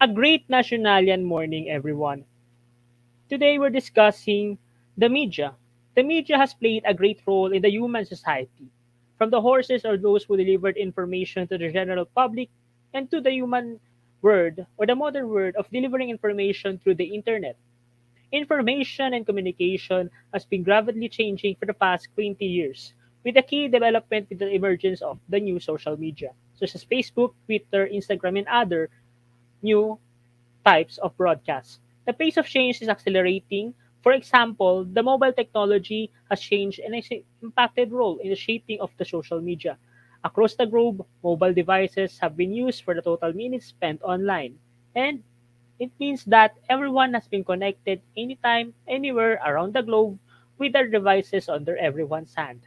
A great Nationalian morning, everyone. Today we're discussing the media. The media has played a great role in the human society, from the horses or those who delivered information to the general public, and to the human word or the modern word of delivering information through the internet. Information and communication has been rapidly changing for the past 20 years, with a key development with the emergence of the new social media, such as Facebook, Twitter, Instagram, and other new types of broadcasts. The pace of change is accelerating. For example, the mobile technology has changed and has impacted role in the shaping of the social media. Across the globe, mobile devices have been used for the total minutes spent online. And it means that everyone has been connected anytime, anywhere around the globe with their devices under everyone's hand.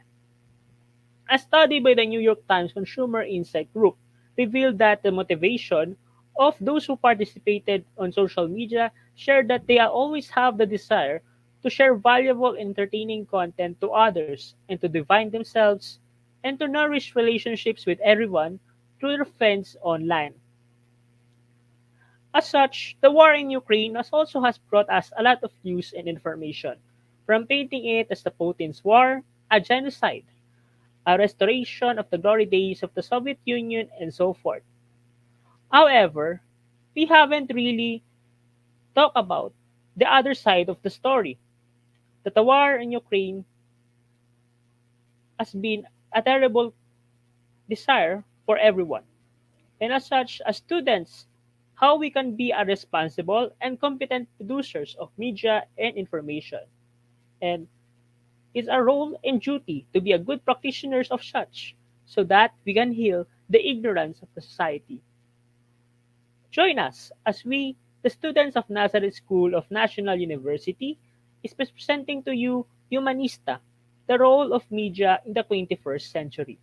A study by the New York Times Consumer Insight Group revealed that the motivation of those who participated on social media shared that they always have the desire to share valuable, entertaining content to others and to define themselves and to nourish relationships with everyone through their friends online. As such, the war in Ukraine has brought us a lot of news and information, from painting it as the Putin's war, a genocide, a restoration of the glory days of the Soviet Union, and so forth. However, we haven't really talked about the other side of the story, that the war in Ukraine has been a terrible desire for everyone. And as such, as students, how we can be a responsible and competent producers of media and information. And it's our role and duty to be a good practitioners of such, so that we can heal the ignorance of the society. Join us as we, the students of Nazareth School of National University, is presenting to you Humanista, the role of media in the 21st century.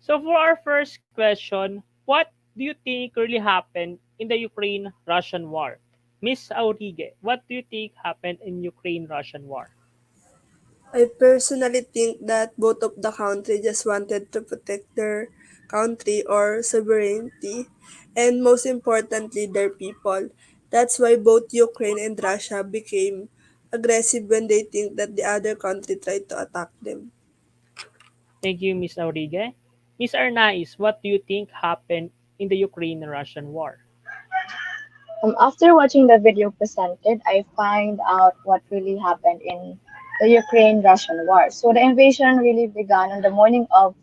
So for our first question, what do you think really happened in the Ukraine-Russian war? Miss Aurige, what do you think happened in Ukraine-Russian war? I personally think that both of the countries just wanted to protect their country or sovereignty, and most importantly, their people. That's why both Ukraine and Russia became aggressive when they think that the other country tried to attack them. Thank you, Ms. Aurigue. Ms. Arnaiz, what do you think happened in the Ukraine-Russian war? After watching the video presented, I find out what really happened in the Ukraine-Russian war. So the invasion really began on the morning of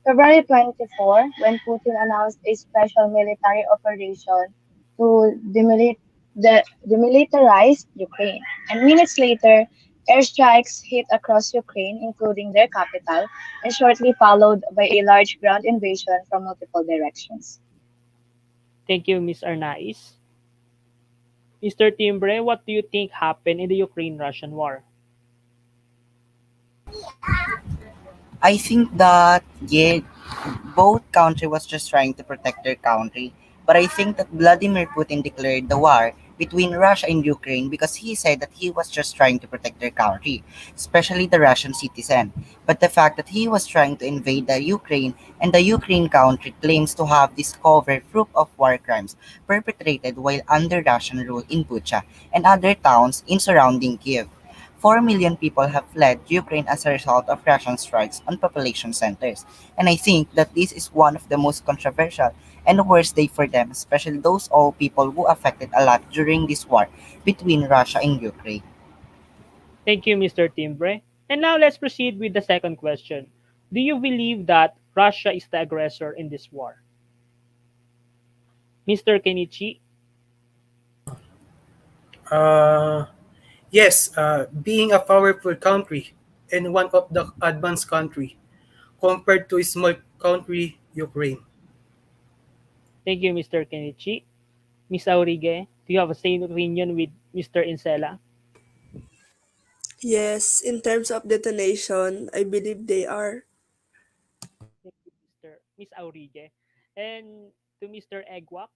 February 24, when Putin announced a special military operation to demilitarize Ukraine. And minutes later, airstrikes hit across Ukraine, including their capital, and shortly followed by a large ground invasion from multiple directions. Thank you, Ms. Arnaiz. Mr. Timbre, what do you think happened in the Ukraine-Russian war? I think that yeah, both country was just trying to protect their country. But I think that Vladimir Putin declared the war between Russia and Ukraine because he said that he was just trying to protect their country, especially the Russian citizen. But the fact that he was trying to invade the Ukraine and the Ukraine country claims to have discovered proof of war crimes perpetrated while under Russian rule in Bucha and other towns in surrounding Kiev. 4 million people have fled Ukraine as a result of Russian strikes on population centers. And I think that this is one of the most controversial and worst day for them, especially those all people who affected a lot during this war between Russia and Ukraine. Thank you, Mr. Timbre. And now let's proceed with the second question. Do you believe that Russia is the aggressor in this war? Mr. Kenichi, Uh, yes, being a powerful country and one of the advanced country compared to a small country, Ukraine. thank you, Mr. Kenichi. Ms. Aurige, do you have the same opinion with Mr. Insela? Yes, in terms of detonation, I believe they are. Thank you, Ms. Aurige. And to Mr. Egwak,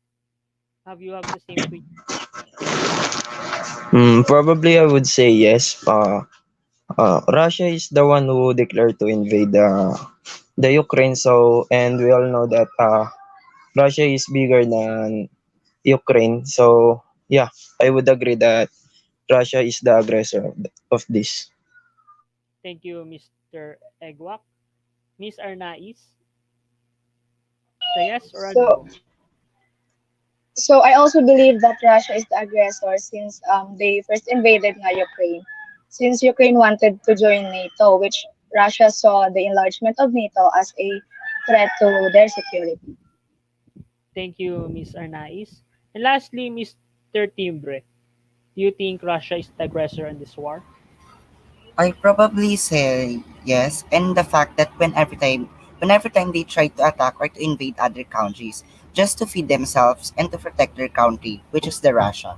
have you have the same opinion? Probably I would say yes. Russia is the one who declared to invade the Ukraine. So, and we all know that Russia is bigger than Ukraine. So, yeah, I would agree that Russia is the aggressor of this. Thank you, Mr. Egwak. Ms. Arnaiz, say yes or a So, no? so I also believe that Russia is the aggressor since they first invaded Ukraine. Since Ukraine wanted to join NATO, which Russia saw the enlargement of NATO as a threat to their security. Thank you, Ms. Arnaiz. And lastly, Mr. Timbre, do you think Russia is the aggressor in this war? I probably say yes, and the fact that whenever time they try to attack or to invade other countries just to feed themselves and to protect their country, which is the Russia.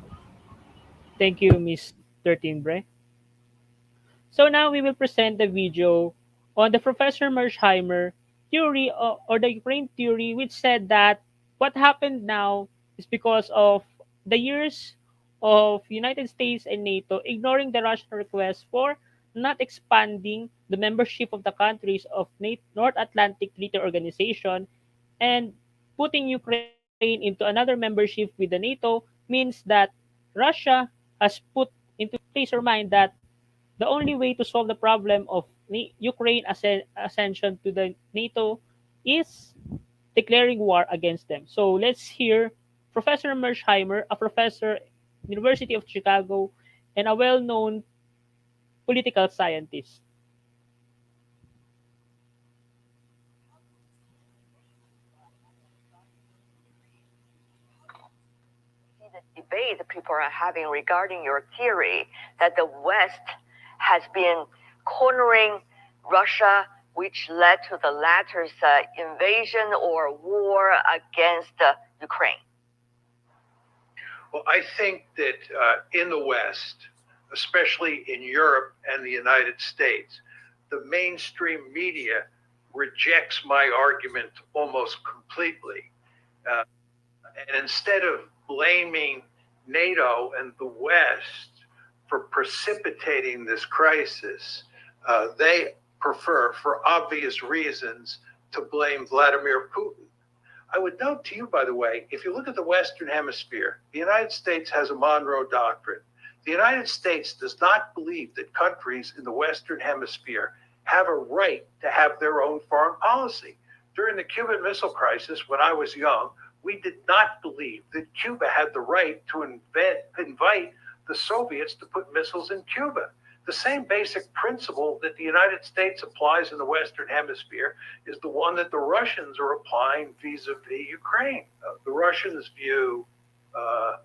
Thank you, Mr. Timbre. So now we will present the video on the Professor Mersheimer theory or the Ukraine theory, which said that what happened now is because of the years of United States and NATO ignoring the Russian request for not expanding the membership of the countries of North Atlantic Treaty Organization and putting Ukraine into another membership with the NATO means that Russia has put into place or mind that the only way to solve the problem of Ukraine ascension to the NATO is declaring war against them. So let's hear Professor Mersheimer, a professor University of Chicago and a well-known political scientist. Debate that people are having regarding your theory that the West has been cornering Russia, which led to the latter's invasion or war against Ukraine. Well, I think that in the West, especially in Europe and the United States, the mainstream media rejects my argument almost completely. Uh, and instead of blaming NATO and the West for precipitating this crisis, they prefer, for obvious reasons, to blame Vladimir Putin. I would note to you, by the way, if you look at the Western Hemisphere, the United States has a Monroe Doctrine. The United States does not believe that countries in the Western Hemisphere have a right to have their own foreign policy. During the Cuban Missile Crisis, when I was young, we did not believe that Cuba had the right to invite the Soviets to put missiles in Cuba. The same basic principle that the United States applies in the Western Hemisphere is the one that the Russians are applying vis-a-vis Ukraine. The Russians view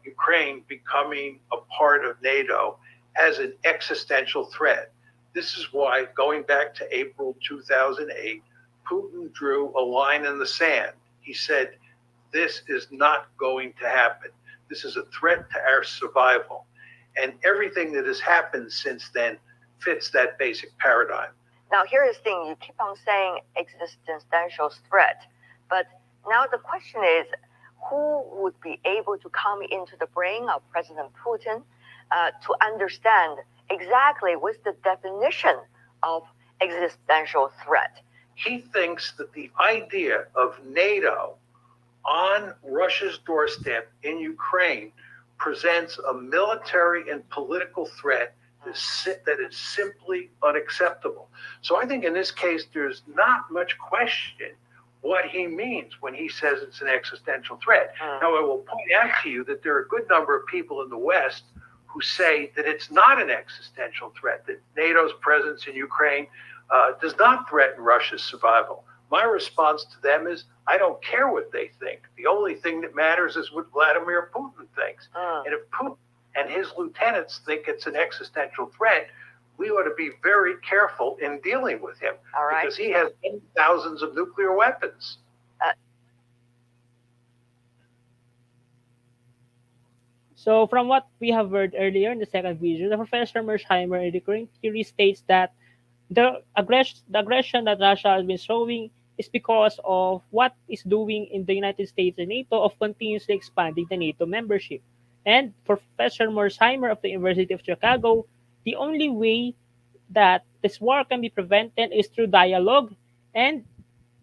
Ukraine becoming a part of NATO as an existential threat. This is why, going back to April 2008, Putin drew a line in the sand. He said, this is not going to happen. This is a threat to our survival. And everything that has happened since then fits that basic paradigm. Now, here's the thing, you keep on saying existential threat, but now the question is, who would be able to come into the brain of President Putin to understand exactly what's the definition of existential threat? He thinks that the idea of NATO on Russia's doorstep in Ukraine presents a military and political threat that is simply unacceptable. So I think in this case, there's not much question what he means when he says it's an existential threat. Now, I will point out to you that there are a good number of people in the West who say that it's not an existential threat, that NATO's presence in Ukraine does not threaten Russia's survival. My response to them is, I don't care what they think. The only thing that matters is what Vladimir Putin thinks. And if Putin and his lieutenants think it's an existential threat, we ought to be very careful in dealing with him. All right. Because he has thousands of nuclear weapons. So, from what we have heard earlier in the second video, the Professor Mersheimer in the current theory states that the aggression that Russia has been showing is because of what is doing in the United States and NATO of continuously expanding the NATO membership. And for Professor Mersheimer of the University of Chicago, the only way that this war can be prevented is through dialogue and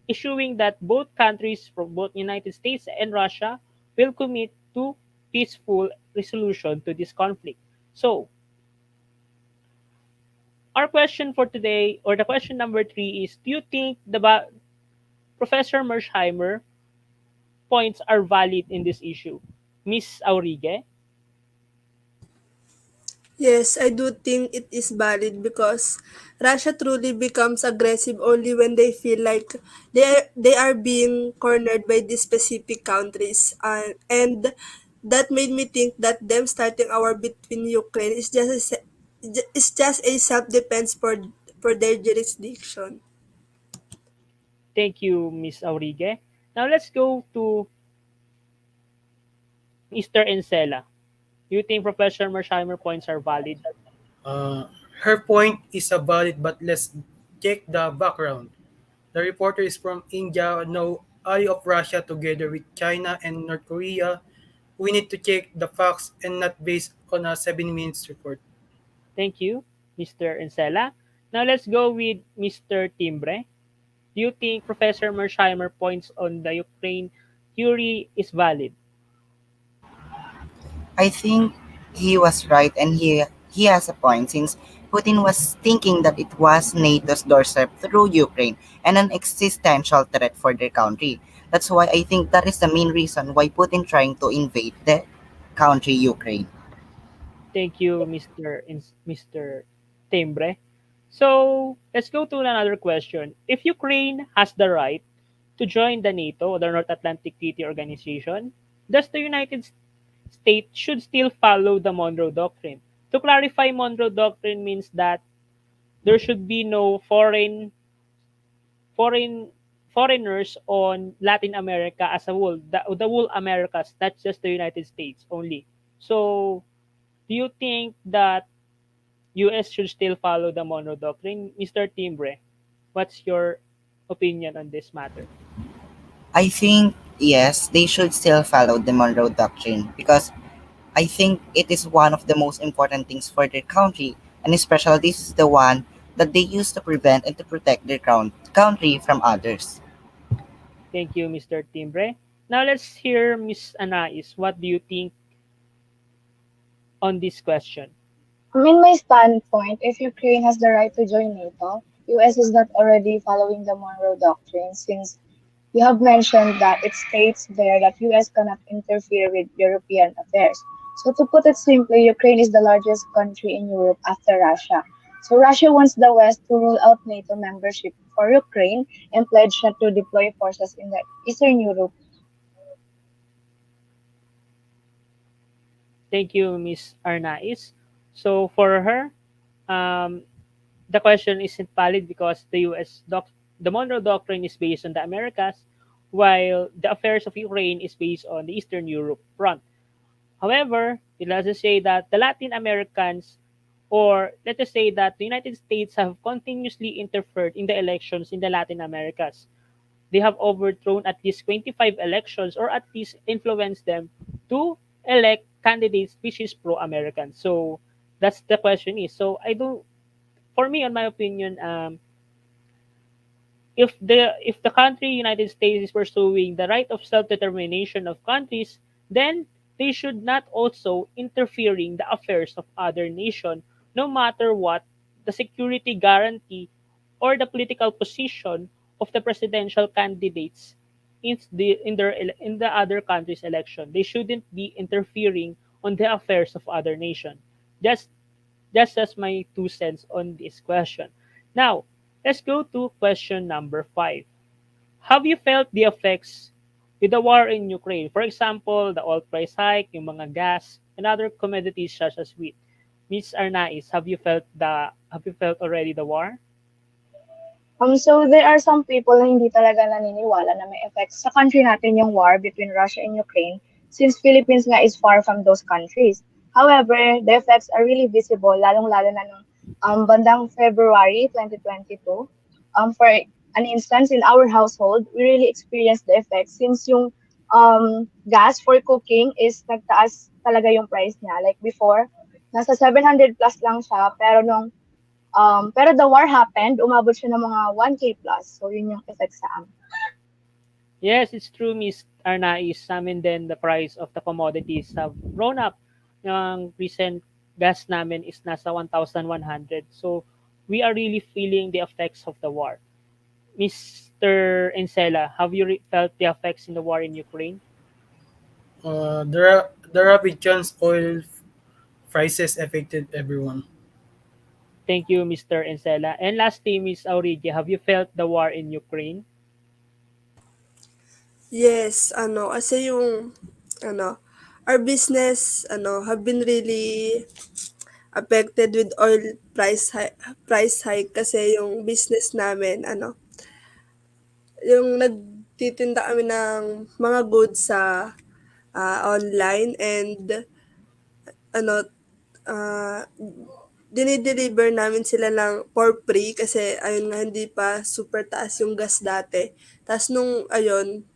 issuing that both countries from both United States and Russia will commit to peaceful resolution to this conflict. So, our question for today, or the question number 3 is, do you think Professor Mersheimer points are valid in this issue? Miss Aurige? Yes, I do think it is valid because Russia truly becomes aggressive only when they feel like they are being cornered by these specific countries. And that made me think that them starting a war between Ukraine is just a self-defense for their jurisdiction. Thank you, Miss Aurige. Now let's go to Mr. Encela. Do you think Professor Mersheimer points are valid? Uh, Her point is a valid, but let's check the background. The reporter is from India, no ally of Russia together with China and North Korea. We need to check the facts and not based on a 7 minutes report. Thank you, Mr. Encela. Now let's go with Mr. Timbre. Do you think Professor Mersheimer points on the Ukraine theory is valid? I think he was right and he has a point since Putin was thinking that it was NATO's doorstep through Ukraine and an existential threat for their country. That's why I think that is the main reason why Putin trying to invade the country Ukraine. Thank you, Mr. Timbre. So let's go to another question. If Ukraine has the right to join the NATO, the North Atlantic Treaty Organization, does the United States should still follow the Monroe Doctrine? To clarify, Monroe Doctrine means that there should be no foreign foreigners on Latin America as a whole, the whole Americas, not just the United States only. So, do you think that US should still follow the Monroe Doctrine? Mr. Timbre, what's your opinion on this matter? I think yes, they should still follow the Monroe Doctrine because I think it is one of the most important things for their country, and especially this is the one that they use to prevent and to protect their country from others. Thank you, Mr. Timbre. Now let's hear Miss Anais. What do you think on this question? In my standpoint, if Ukraine has the right to join NATO, US is not already following the Monroe Doctrine since you have mentioned that it states there that US cannot interfere with European affairs. So to put it simply, Ukraine is the largest country in Europe after Russia. So Russia wants the West to rule out NATO membership for Ukraine and pledge not to deploy forces in the Eastern Europe. Thank you, Miss Arnaiz. So for her, um, the question isn't valid because the Monroe Doctrine is based on the Americas, while the affairs of Ukraine is based on the Eastern Europe front. However, it doesn't say that the Latin Americans, or let us say that the United States have continuously interfered in the elections in the Latin Americas. They have overthrown at least 25 elections or at least influenced them to elect candidates which is pro-American. So that's the question is. So I don't, for me, on my opinion, if the country United States is pursuing the right of self-determination of countries, then they should not also interfering the affairs of other nation, no matter what the security guarantee or the political position of the presidential candidates in the other countries' election. They shouldn't be interfering on the affairs of other nation. Just just my 2 cents on this question. Now, let's go to question number 5. Have you felt the effects with the war in Ukraine? For example, the oil price hike, yung mga gas, and other commodities such as wheat. Ms. Arnaiz, have you felt already the war? So there are some people na hindi talaga naniniwala na may effects sa country natin yung war between Russia and Ukraine since Philippines nga is far from those countries. However, the effects are really visible, lalong-lalo na nung bandang February 2022. For an instance, in our household, we really experienced the effects since yung gas for cooking is nagtaas talaga yung price niya. Like before, nasa 700 plus lang siya, pero the war happened, umabot siya ng mga 1K plus. So, yun yung effect sa amin. Yes, it's true, Ms. Arnaiz. Sa amin din, the price of the commodities have grown up. Yung recent gas namin is nasa 1,100. So, we are really feeling the effects of the war. Mr. Encela, have you felt the effects in the war in Ukraine? The rapid chance oil prices affected everyone. Thank you, Mr. Encela. And lastly, Ms. Aurigia, have you felt the war in Ukraine? Yes, kasi yung, ano, our business, have been really affected with oil price hike kasi yung business namin, yung nagtitinda kami ng mga goods sa online and ano, ah, dini-deliver namin sila lang for free kasi ayun nga hindi pa super taas yung gas dati. Tas nung ayun,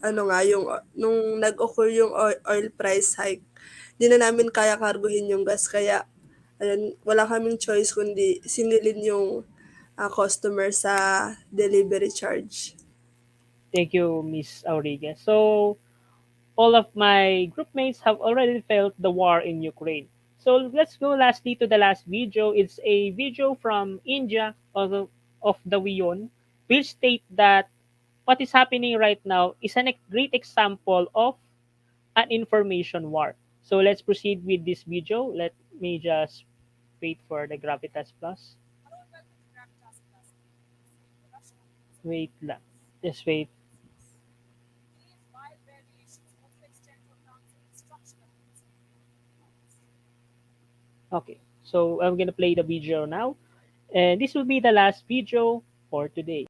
ano nga yung nung nag-occur yung oil price hike, 'di na namin kaya karguhin yung gas kaya ayun, wala kaming choice kundi singilin yung, customer sa delivery charge. Thank you, Ms. Auriga. So, all of my groupmates have already felt the war in Ukraine. So, let's go lastly to the last video. It's a video from India of the WION, which state that what is happening right now is a great example of an information war. So, let's proceed with this video. Let me just wait for the Gravitas Plus. Wait lang. Just wait. Okay. So I'm gonna play the video now. And this will be the last video for today.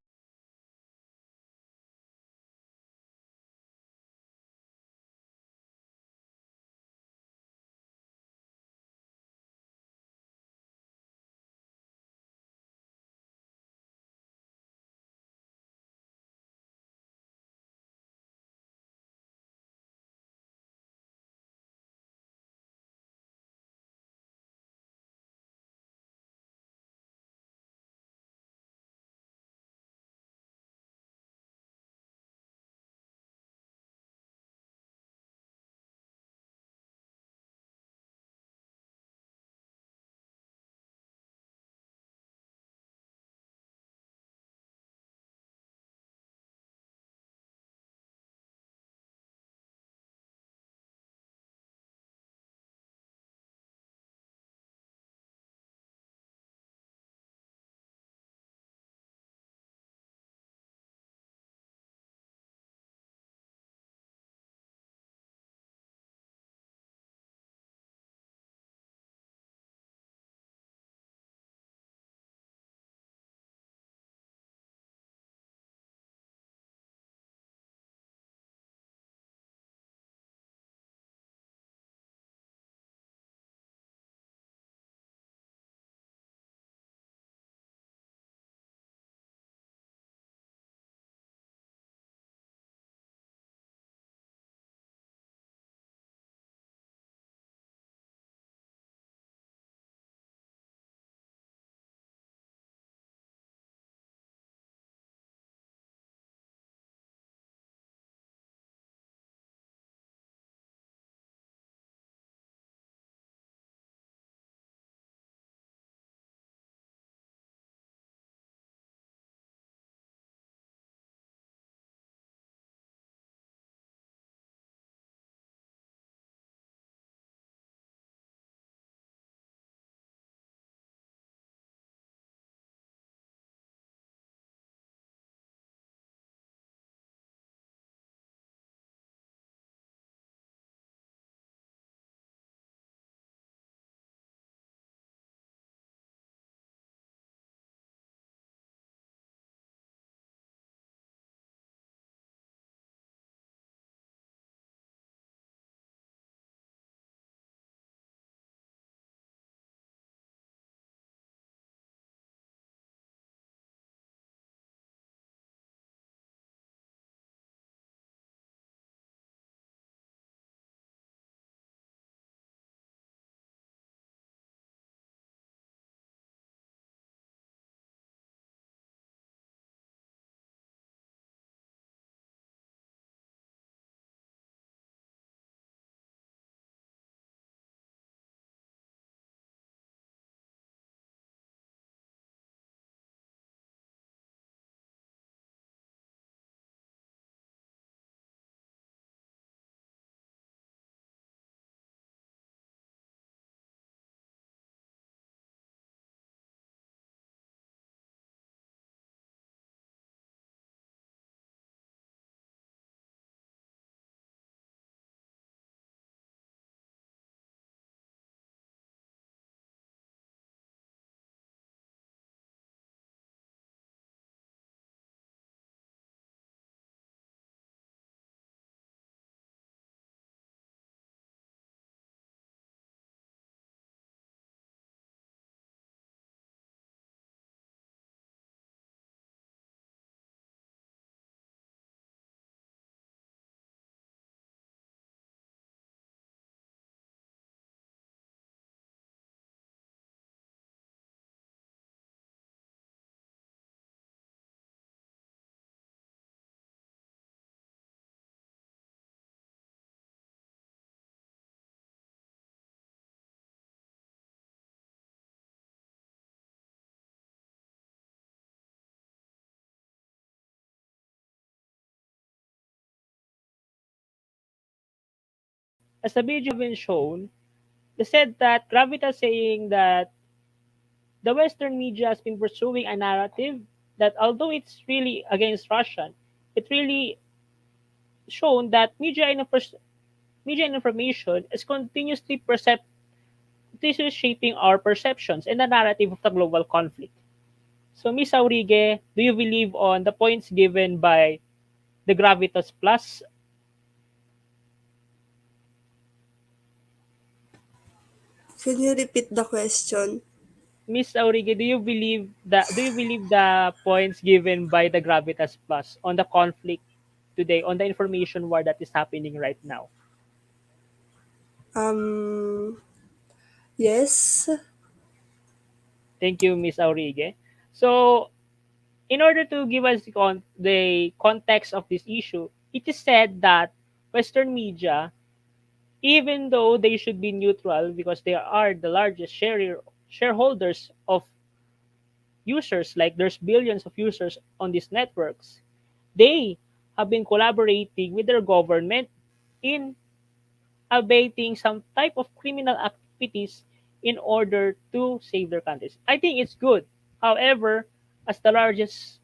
as the video have been shown, they said that Gravitas saying that the Western media has been pursuing a narrative that although it's really against Russian, it really shown that media and information is continuously shaping our perceptions and the narrative of the global conflict. So, Miss Aurige, do you believe on the points given by the Gravitas Plus? Can you repeat the question? Miss Aurige, do you believe the points given by the Gravitas Plus on the conflict today, on the information war that is happening right now? Um, yes. Thank you, Miss Aurige. So, in order to give us the context of this issue, it is said that Western media, even though they should be neutral because they are the largest shareholders of users, like there's billions of users on these networks, they have been collaborating with their government in abating some type of criminal activities in order to save their countries. I think it's good. However, as the largest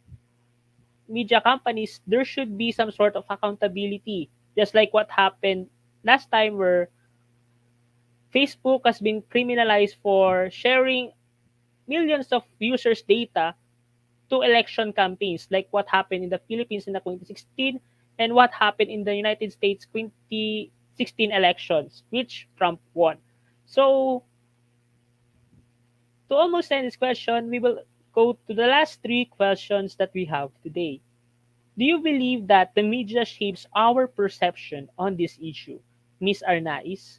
media companies, there should be some sort of accountability. Just like what happened last time where Facebook has been criminalized for sharing millions of users' data to election campaigns, like what happened in the Philippines in the 2016 and what happened in the United States 2016 elections, which Trump won. So, to almost end this question, we will go to the last three questions that we have today. Do you believe that the media shapes our perception on this issue, Miss Arnaiz?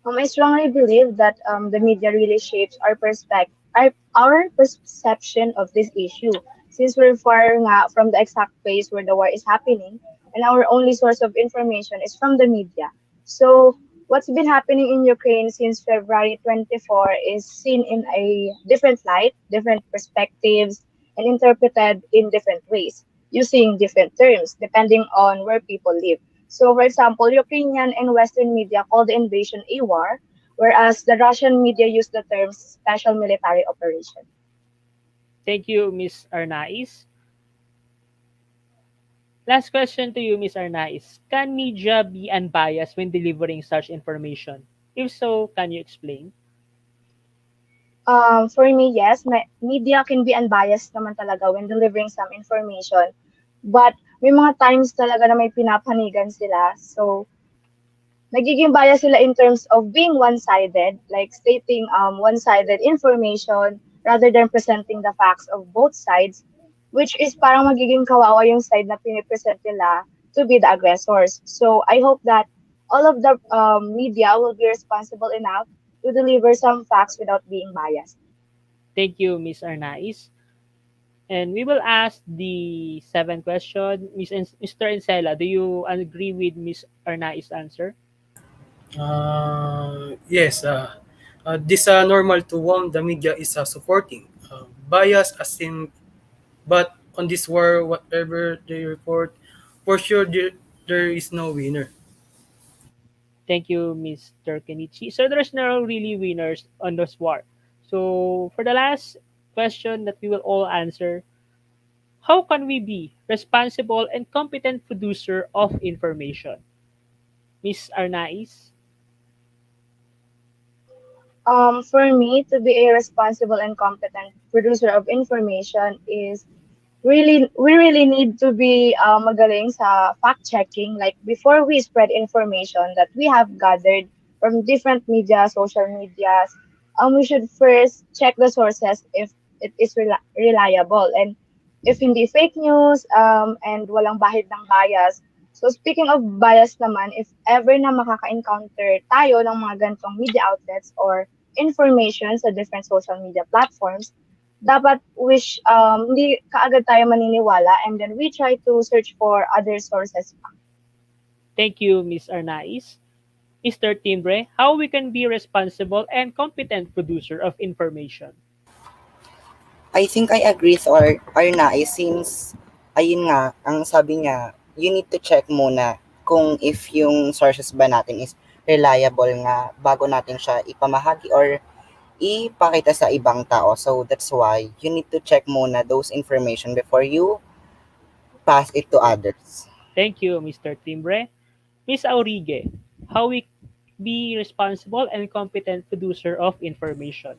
I strongly believe that the media really shapes our our perception of this issue, since we're far nga from the exact place where the war is happening, and our only source of information is from the media. So, what's been happening in Ukraine since February 24 is seen in a different light, different perspectives, and interpreted in different ways, using different terms depending on where people live. So, for example, Ukrainian and Western media call the invasion a war, whereas the Russian media use the term special military operation. Thank you, Miss Arnaiz. Last question to you, Miss Arnaiz. Can media be unbiased when delivering such information? If so, can you explain? For me, yes, media can be unbiased naman talaga when delivering some information. But may mga times talaga na may pinapanigan sila. So, nagiging bias sila in terms of being one-sided, like stating one-sided information rather than presenting the facts of both sides, which is parang magiging kawawa yung side na pinipresent nila to be the aggressors. So I hope that all of the media will be responsible enough to deliver some facts without being biased. Thank you, Miss Arnaiz. And we will ask the seventh question. Mr. Encela, do you agree with Miss Arnaiz's answer? Yes, this normal to whom the media is supporting. Bias as in, but on this war, whatever they report, for sure there is no winner. Thank you, Mr. Kenichi. So there's no really winners on this war. So for the last question that we will all answer, how can we be responsible and competent producer of information? Miss Arnaiz? For me, to be a responsible and competent producer of information is we really need to be magaling sa fact checking, like before we spread information that we have gathered from different media, social medias. We should first check the sources if it is reliable, and if hindi fake news and walang bahid ng bias. So speaking of bias naman, if ever na makaka-encounter tayo ng mga ganitong media outlets or information sa different social media platforms, dapat hindi kaagad tayo maniniwala, and then we try to search for other sources pa. Thank you, Miss Arnaiz. Mr. Timbre, how we can be responsible and competent producer of information? I think I agree with Arna since ayun nga, ang sabi niya, you need to check muna kung if yung sources ba natin is reliable nga bago natin siya ipamahagi or ipakita sa ibang tao. So that's why you need to check muna those information before you pass it to others. Thank you, Mr. Timbre. Miss Aurige, how we be responsible and competent producer of information?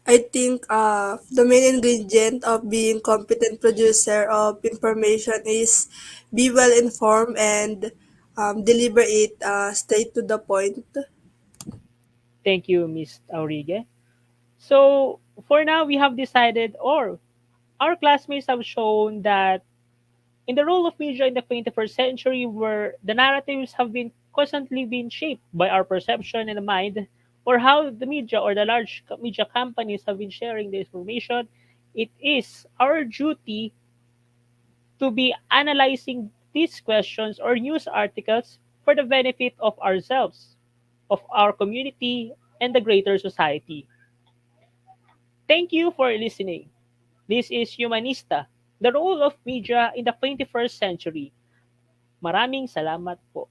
I think the main ingredient of being competent producer of information is be well informed and deliver it straight to the point. Thank you, Miss Aurige. So, for now, we have decided, or our classmates have shown that in the role of media in the 21st century, where the narratives have been constantly being shaped by our perception and the mind, or how the media or the large media companies have been sharing the information, it is our duty to be analyzing these questions or news articles for the benefit of ourselves, of our community, and the greater society. Thank you for listening. This is Humanista, the role of media in the 21st century. Maraming salamat po.